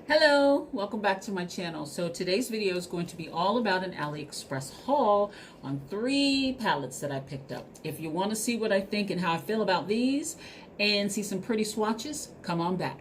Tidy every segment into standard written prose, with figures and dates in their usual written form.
Hello, welcome back to my channel. So today's video is going to be all about an Aliexpress haul on 3 palettes that I picked up. If you want to see what I think and how I feel about these and see some pretty swatches, come on back.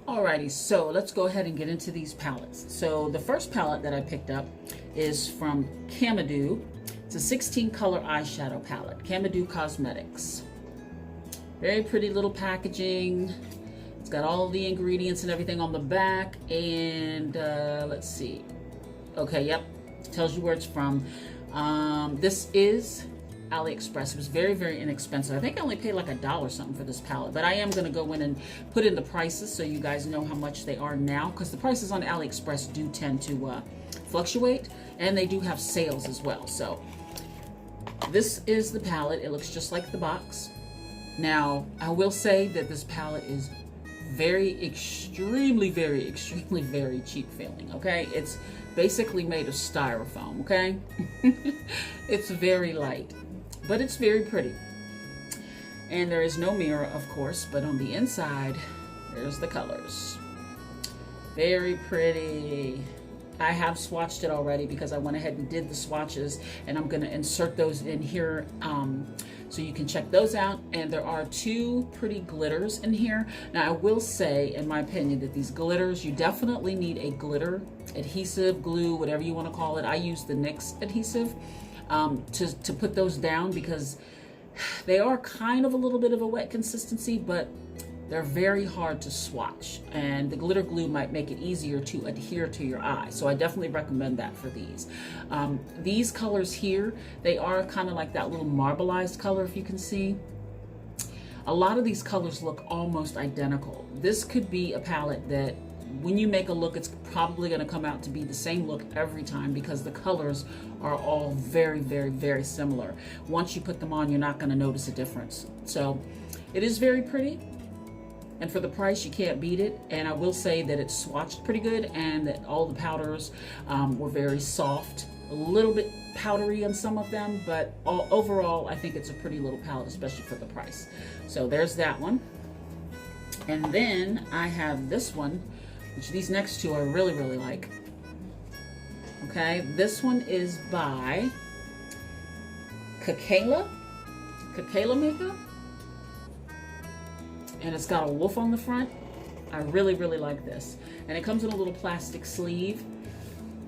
Alrighty, so let's go ahead and get into these palettes. So the first palette that I picked up is from Camadu. It's a 16 color eyeshadow palette, Camadu Cosmetics. Very pretty little packaging. It's got all the ingredients and everything on the back, and let's see. Okay, yep, tells you where it's from. This is Aliexpress. It was very, very inexpensive. I think I only paid like $1 something for this palette, but I am going to go in and put in the prices so you guys know how much they are now, because the prices on Aliexpress do tend to fluctuate, and they do have sales as well. So this is the palette. It looks just like the box. Now, I will say that this palette is very cheap feeling, okay? It's basically made of styrofoam, okay? It's very light, but it's very pretty. And there is no mirror, of course, but on the inside, there's the colors. Very pretty. I have swatched it already because I went ahead and did the swatches, and I'm gonna insert those in here so you can check those out. And there are 2 pretty glitters in here. Now I will say, in my opinion, that these glitters, you definitely need a glitter adhesive, glue, whatever you want to call it. I use the NYX adhesive to put those down, because they are kind of a little bit of a wet consistency, but they're very hard to swatch, and the glitter glue might make it easier to adhere to your eye. So I definitely recommend that for these. These colors here, they are kind of like that little marbleized color, if you can see. A lot of these colors look almost identical. This could be a palette that when you make a look, it's probably going to come out to be the same look every time, because the colors are all very, very similar. Once you put them on, you're not going to notice a difference. So it is very pretty. And for the price, you can't beat it. And I will say that it's swatched pretty good, and that all the powders were very soft, a little bit powdery on some of them, but overall, I think it's a pretty little palette, especially for the price. So there's that one. And then I have this one, which these next 2 I really like. Okay, this one is by Kakela Makeup. And it's got a wolf on the front. I really like this. And it comes in a little plastic sleeve.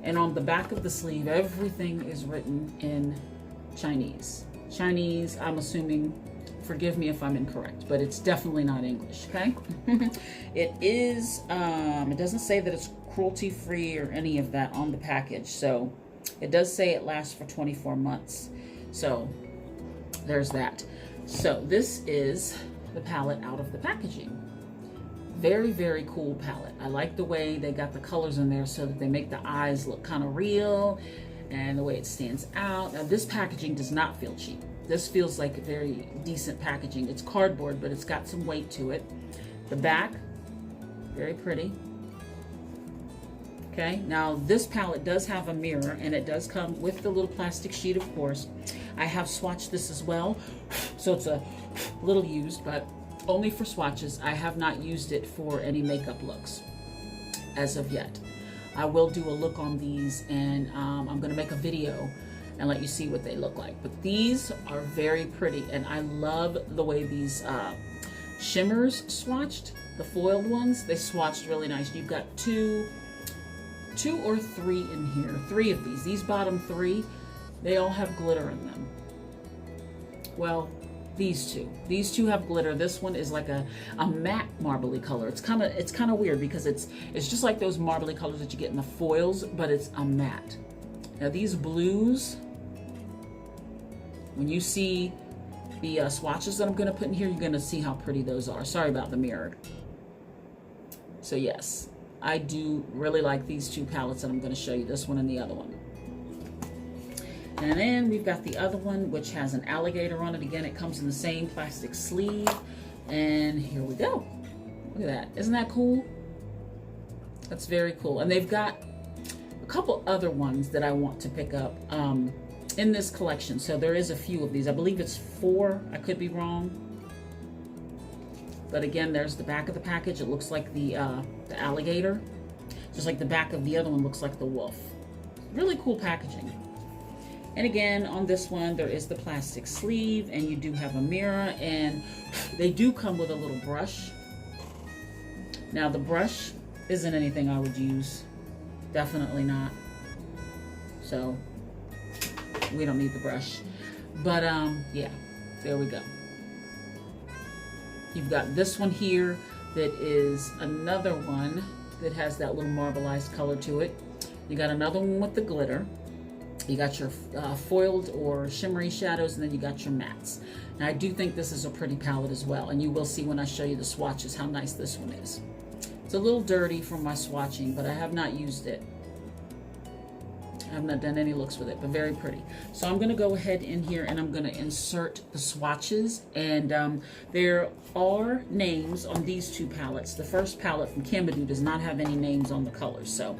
And on the back of the sleeve, everything is written in Chinese. Chinese, I'm assuming, forgive me if I'm incorrect, but it's definitely not English, okay? It is, it doesn't say that it's cruelty-free or any of that on the package. So it does say it lasts for 24 months. So there's that. So this is the palette out of the packaging. Very cool palette. I like the way they got the colors in there so that they make the eyes look kind of real, and the way it stands out. Now this packaging does not feel cheap. This feels like a very decent packaging. It's cardboard, but it's got some weight to it. The back, very pretty. Okay, now this palette does have a mirror, and it does come with the little plastic sheet, of course. I have swatched this as well, so it's a little used, but only for swatches. I have not used it for any makeup looks as of yet. I will do a look on these, and I'm gonna make a video and let you see what they look like. But these are very pretty, and I love the way these shimmers swatched, the foiled ones. They swatched really nice. You've got two or 3 in here. 3 of these. These bottom 3, they all have glitter in them. Well, these 2. These 2 have glitter. This one is like a matte marbly color. It's kind of weird, because it's just like those marbly colors that you get in the foils, but it's a matte. Now these blues, when you see the swatches that I'm going to put in here, you're going to see how pretty those are. Sorry about the mirror. So yes, I do really like these two palettes that I'm going to show you, this one and the other one. And then we've got the other one, which has an alligator on it. Again, it comes in the same plastic sleeve. And here we go. Look at that. Isn't that cool? That's very cool. And they've got a couple other ones that I want to pick up in this collection. So there is a few of these. I believe it's 4. I could be wrong. But again, there's the back of the package. It looks like the alligator. Just like the back of the other one looks like the wolf. Really cool packaging. And again, on this one, there is the plastic sleeve, and you do have a mirror, and they do come with a little brush. Now, the brush isn't anything I would use. Definitely not. So, we don't need the brush. But, yeah, there we go. You've got this one here that is another one that has that little marbleized color to it. You got another one with the glitter. You got your foiled or shimmery shadows, and then you got your mattes. Now, I do think this is a pretty palette as well, and you will see when I show you the swatches how nice this one is. It's a little dirty from my swatching, but I have not used it. I have not done any looks with it, but very pretty. So I'm going to go ahead in here and I'm going to insert the swatches, and there are names on these two palettes. The first palette from Camadu does not have any names on the colors, so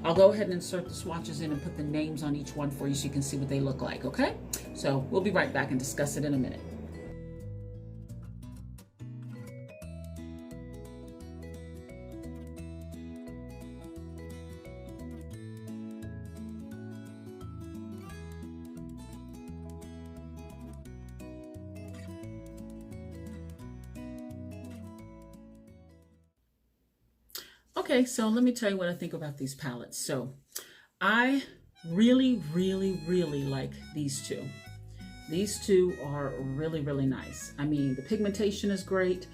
I'll go ahead and insert the swatches in and put the names on each one for you so you can see what they look like, okay? So we'll be right back and discuss it in a minute. Okay, so let me tell you what I think about these palettes. So I really, really, really like these two. These two are really, really nice. I mean, the pigmentation is great.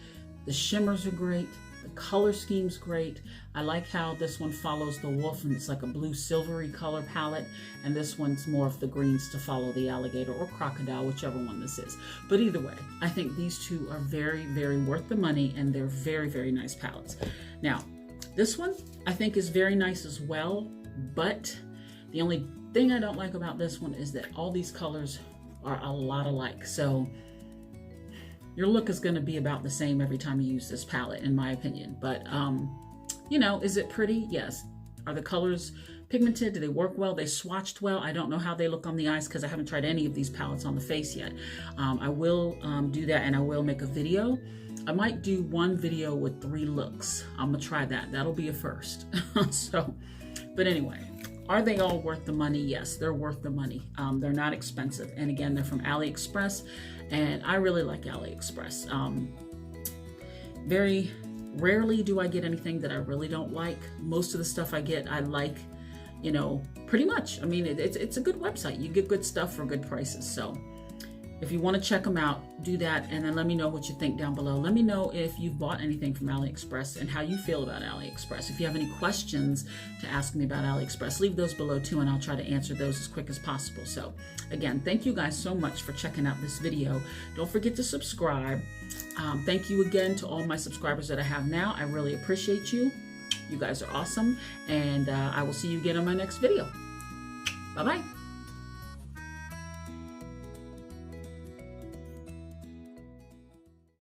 The shimmers are great. The color scheme's great. I like how this one follows the wolf and it's like a blue silvery color palette. And this one's more of the greens to follow the alligator or crocodile, whichever one this is. But either way, I think these two are very, very worth the money, and they're very, very nice palettes. Now, this one I think is very nice as well, but the only thing I don't like about this one is that all these colors are a lot alike. So your look is going to be about the same every time you use this palette, in my opinion. But, you know, is it pretty? Yes. Are the colors pigmented? Do they work well? They swatched well? I don't know how they look on the eyes because I haven't tried any of these palettes on the face yet. I will do that, and I will make a video. I might do one video with 3 looks. I'm gonna try that. That'll be a first. So, but anyway, are they all worth the money? Yes, they're worth the money. They're not expensive. And again, they're from Aliexpress, and I really like Aliexpress. Very rarely do I get anything that I really don't like. Most of the stuff I get, I like, you know, pretty much. I mean, it's a good website. You get good stuff for good prices. So if you want to check them out, do that, and then let me know what you think down below. Let me know if you've bought anything from Aliexpress and how you feel about Aliexpress. If you have any questions to ask me about Aliexpress, leave those below too, and I'll try to answer those as quick as possible. So again, thank you guys so much for checking out this video. Don't forget to subscribe. Thank you again to all my subscribers that I have now. I really appreciate you. You guys are awesome, and I will see you again on my next video. Bye-bye.